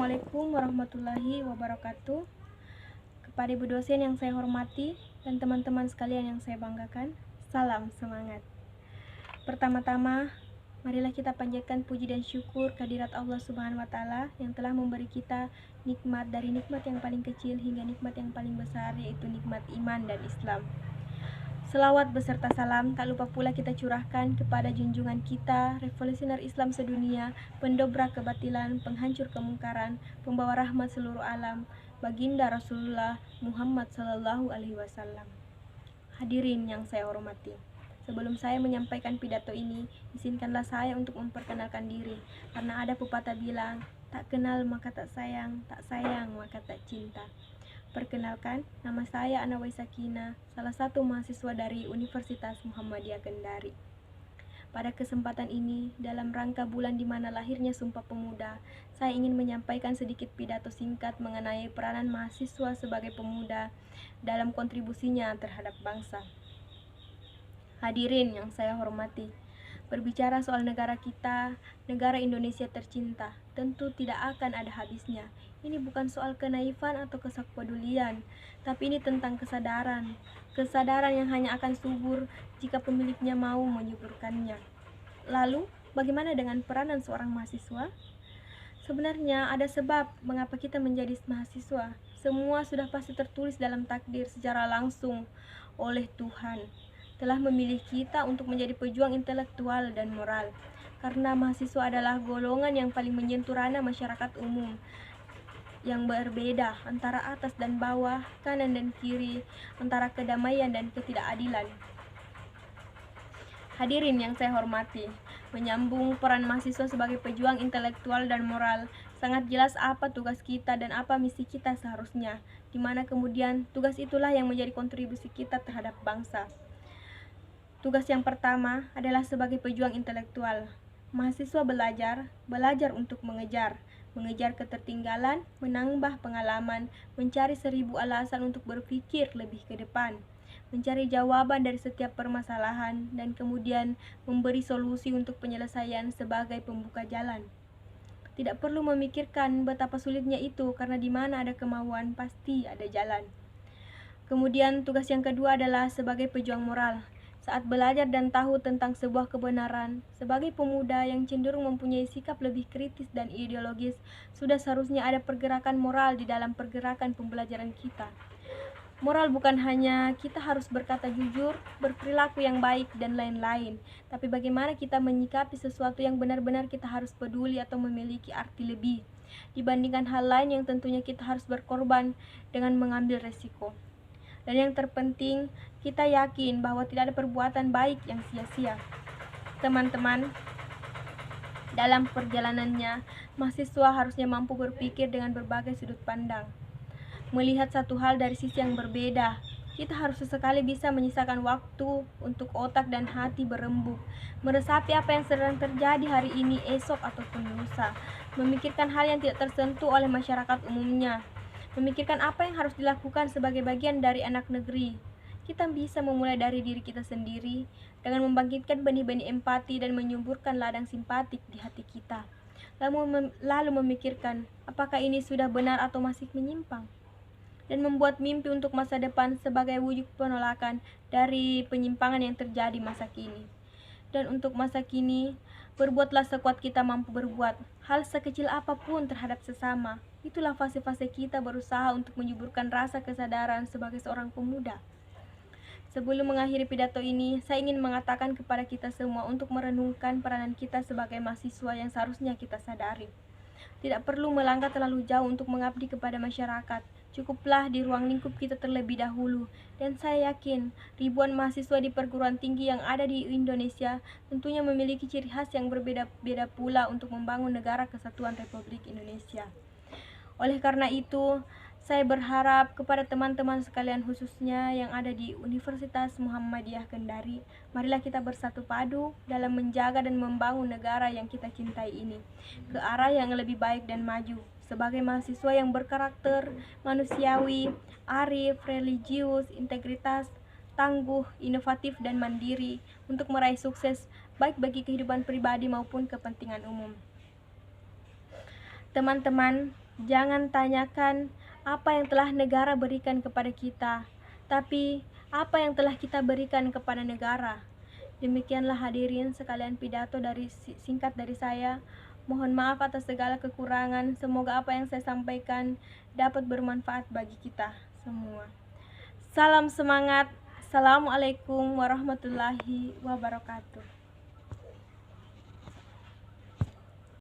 Assalamualaikum warahmatullahi wabarakatuh. Kepada ibu dosen yang saya hormati dan teman-teman sekalian yang saya banggakan, salam semangat. Pertama-tama, marilah kita panjatkan puji dan syukur kehadirat Allah Subhanahu wa Ta'ala yang telah memberi kita nikmat dari nikmat yang paling kecil hingga nikmat yang paling besar, yaitu nikmat iman dan Islam. Selawat beserta salam tak lupa pula kita curahkan kepada junjungan kita, revolusioner Islam sedunia, pendobrak kebatilan, penghancur kemungkaran, pembawa rahmat seluruh alam, baginda Rasulullah Muhammad Sallallahu Alaihi Wasallam. Hadirin yang saya hormati, sebelum saya menyampaikan pidato ini, izinkanlah saya untuk memperkenalkan diri, karena ada pepatah bilang, tak kenal maka tak sayang maka tak cinta. Perkenalkan, nama saya Anawai Sakina, salah satu mahasiswa dari Universitas Muhammadiyah Kendari. Pada kesempatan ini, dalam rangka bulan di mana lahirnya Sumpah Pemuda, saya ingin menyampaikan sedikit pidato singkat mengenai peranan mahasiswa sebagai pemuda dalam kontribusinya terhadap bangsa. Hadirin yang saya hormati, berbicara soal negara kita, negara Indonesia tercinta, tentu tidak akan ada habisnya. Ini bukan soal kenaifan atau kesakpedulian, tapi ini tentang kesadaran. Kesadaran yang hanya akan subur jika pemiliknya mau menyuburkannya. Lalu, bagaimana dengan peranan seorang mahasiswa? Sebenarnya ada sebab mengapa kita menjadi mahasiswa. Semua sudah pasti tertulis dalam takdir secara langsung oleh Tuhan. Telah memilih kita untuk menjadi pejuang intelektual dan moral. Karena mahasiswa adalah golongan yang paling menyentuh ranah masyarakat umum, yang berbeda antara atas dan bawah, kanan dan kiri, antara kedamaian dan ketidakadilan. Hadirin yang saya hormati, menyambung peran mahasiswa sebagai pejuang intelektual dan moral, sangat jelas apa tugas kita dan apa misi kita seharusnya, di mana kemudian tugas itulah yang menjadi kontribusi kita terhadap bangsa. Tugas yang pertama adalah sebagai pejuang intelektual. Mahasiswa belajar untuk mengejar ketertinggalan, menambah pengalaman, mencari 1000 alasan untuk berpikir lebih ke depan, mencari jawaban dari setiap permasalahan, dan kemudian memberi solusi untuk penyelesaian sebagai pembuka jalan. Tidak perlu memikirkan betapa sulitnya itu, karena di mana ada kemauan pasti ada jalan. Kemudian tugas yang kedua adalah sebagai pejuang moral. Saat belajar dan tahu tentang sebuah kebenaran, sebagai pemuda yang cenderung mempunyai sikap lebih kritis dan ideologis, sudah seharusnya ada pergerakan moral di dalam pergerakan pembelajaran kita. Moral bukan hanya kita harus berkata jujur, berperilaku yang baik, dan lain-lain, tapi bagaimana kita menyikapi sesuatu yang benar-benar kita harus peduli atau memiliki arti lebih, dibandingkan hal lain yang tentunya kita harus berkorban dengan mengambil resiko. Dan yang terpenting, kita yakin bahwa tidak ada perbuatan baik yang sia-sia. Teman-teman, dalam perjalanannya, mahasiswa harusnya mampu berpikir dengan berbagai sudut pandang, melihat satu hal dari sisi yang berbeda. Kita harus sesekali bisa menyisakan waktu untuk otak dan hati berembuk, meresapi apa yang sedang terjadi hari ini, esok, ataupun lusa, memikirkan hal yang tidak tersentuh oleh masyarakat umumnya, memikirkan apa yang harus dilakukan sebagai bagian dari anak negeri. Kita bisa memulai dari diri kita sendiri dengan membangkitkan benih-benih empati dan menyuburkan ladang simpatik di hati kita. Lalu memikirkan apakah ini sudah benar atau masih menyimpang. Dan membuat mimpi untuk masa depan sebagai wujud penolakan dari penyimpangan yang terjadi masa kini. Dan untuk masa kini, berbuatlah sekuat kita mampu berbuat, hal sekecil apapun terhadap sesama. Itulah fase-fase kita berusaha untuk menyuburkan rasa kesadaran sebagai seorang pemuda. Sebelum mengakhiri pidato ini, saya ingin mengatakan kepada kita semua untuk merenungkan peranan kita sebagai mahasiswa yang seharusnya kita sadari. Tidak perlu melangkah terlalu jauh untuk mengabdi kepada masyarakat. Cukuplah di ruang lingkup kita terlebih dahulu. Dan saya yakin ribuan mahasiswa di perguruan tinggi yang ada di Indonesia tentunya memiliki ciri khas yang berbeda-beda pula untuk membangun negara kesatuan Republik Indonesia. Oleh karena itu, saya berharap kepada teman-teman sekalian khususnya yang ada di Universitas Muhammadiyah Kendari, marilah kita bersatu padu dalam menjaga dan membangun negara yang kita cintai ini ke arah yang lebih baik dan maju. Sebagai mahasiswa yang berkarakter manusiawi, arif, religius, integritas, tangguh, inovatif, dan mandiri untuk meraih sukses baik bagi kehidupan pribadi maupun kepentingan umum. Teman-teman, Jangan tanyakan apa yang telah negara berikan kepada kita, tapi apa yang telah kita berikan kepada negara. Demikianlah hadirin sekalian pidato singkat dari saya. Mohon maaf atas segala kekurangan. Semoga apa yang saya sampaikan dapat bermanfaat bagi kita semua. Salam semangat. Assalamualaikum warahmatullahi wabarakatuh.